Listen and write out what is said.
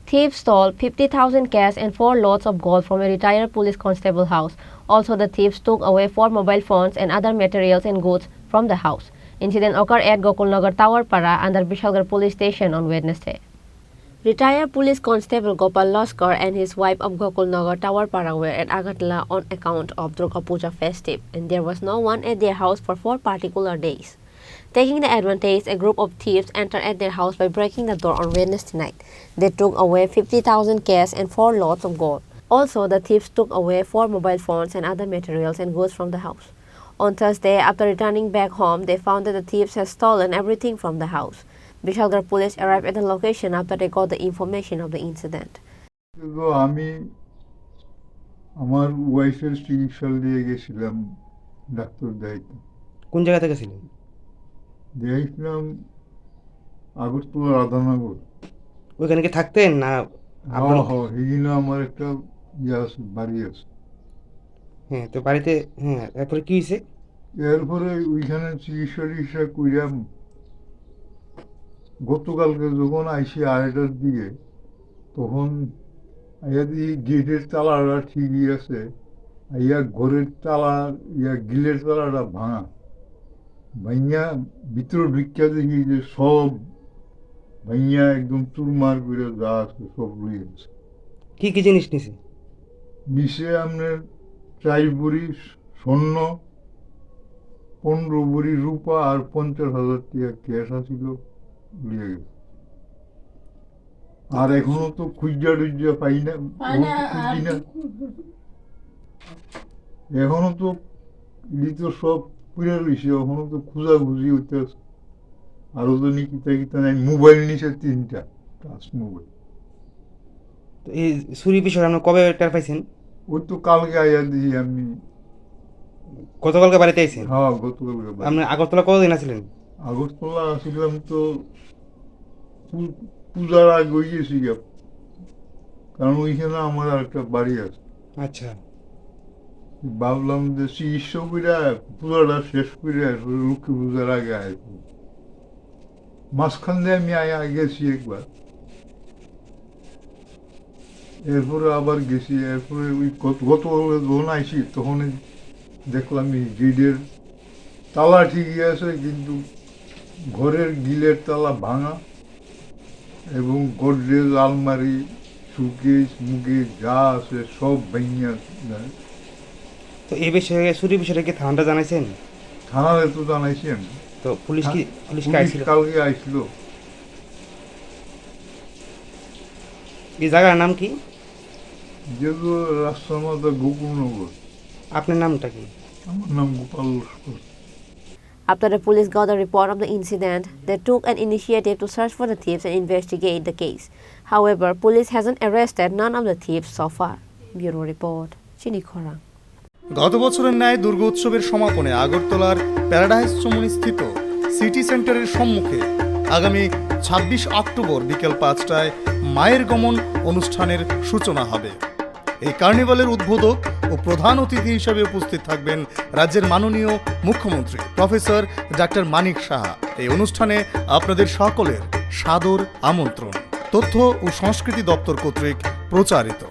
Thieves stole 50,000 cash and 4 loads of gold from a retired police constable house. Also, the thieves took away 4 mobile phones and other materials and goods from the house. Incident occurred at Gokulnagar Tower Para under Vishalgarh police station on Wednesday. Retired police constable Gopal Laskar and his wife of Gokulnagar Tower Para were at Agartala on account of Durga Puja festive, and there was no one at their house for 4 particular days. Taking the advantage, a group of thieves entered at their house by breaking the door on Wednesday night. They took away 50,000 cash and 4 loads of gold. Also, the thieves took away 4 mobile phones and other materials and goods from the house. On Thursday, after returning back home, they found that the thieves had stolen everything from the house. Vishalgarh police arrived at the location after they got the information of the incident. আমি আমার ওয়াইফের চিকিৎসা দিয়ে গেছিলাম doctor দেখাইতে। কোন জায়গা থেকে ছিলেন? দেখাইছিলাম আগরতলা রাধানগর। ওইখানে কি থাকতেন না? এখানে আমার একটা আছে, বাড়ি আছে। হ্যাঁ, তো বাড়িতে এরপরে কি হয়েছে? এরপরে ওইখানে চিকিৎসা কইরাম। গতকালকে যখন আইসি 2:30টার দিকে, তখন গেটের তালাটা ঠিকই আছে, ঘরের তালা গিলের তালাটা ভাঙা ভাইয়া ভিতর ঢুকিয়া দেখি যে সব ভাইয়া একদম চুরমার করে যা আছে সব রয়ে গেছে। কি কি জিনিস নিছে? নিচে আপনার 4 ভরি স্বর্ণ, 15 ভরি রূপা আর 50,000 টাকা ক্যাশ আছিল, উড়িয়ে গেছে। আর এখনো তো খুঁজা টুজা পাই না, খুঁজি না। এখনো তো সব পুড়ে রয়েছে, এখনো তো খুঁজাখুঁজি হইতেছে। আরো তো কিতা নাই, মোবাইল নিচে 3টা টাচ মোবাইল। এই চুরি বিষয় আপনি কবে টের পাইছেন? ওই তো কালকে আইয়া দিই আমি। গতকালকে বাড়িতে আইছেন? হ্যাঁ, গতকালকে। আপনি আগরতলা কতদিন আছিলেন? আগরতলা আসছিলাম তো পূজার আগে গিয়েছি, কারণ ওইখানে আমার আর একটা বাড়ি আছে। আচ্ছা, ভাবলাম যে চিকিৎসা করে পূজাটা শেষ করে লক্ষ্মী পূজার আগে আসবো। মাঝখান দিয়ে আমি গেছি একবার, এরপরে আবার গেছি। এরপরে ওই গতকাল যখন আইসি তখন দেখলাম গেটের তালা ঠিকই আছে, কিন্তু ঘরের গিলের তালা ভাঙা এবং গডরেজ, আলমারি, সুকেস মুকেস যা আছে সব ভাঙিয়া। তো এই বিষয়ে চুরি বিষয়টা কি থানাটা জানাইছেন? থানারে তো জানাইছি আমি। তো পুলিশ কালকে আইছিল। এই জায়গার নাম কি? যেহেতু রাস্তার মধ্যে গোকুলনগর। আপনার নামটা কি? আমার নাম Gopal Laskar. After the police got a report of the incident, they took an initiative to search for the thieves and investigate the case. However, police hasn't arrested none of the thieves so far. Bureau Report, Chini Khorang. গত বছরের ন্যায় দুর্গোৎসবের সমাপনে আগরতলার paradise চমুনি স্থিত city সেন্টারের সম্মুখে আগামী 26 October বিকেল 5টায় মায়ের গমন অনুষ্ঠানের সূচনা হবে। এই কার্নিভালের উদ্বোধক ও প্রধান অতিথি হিসেবে উপস্থিত থাকবেন রাজ্যের মাননীয় মুখ্যমন্ত্রী প্রফেসর ডাক্তার মানিক সাহা। এই অনুষ্ঠানে আপনাদের সকলের সাদর আমন্ত্রণ। তথ্য ও সংস্কৃতি দপ্তর কর্তৃক প্রচারিত।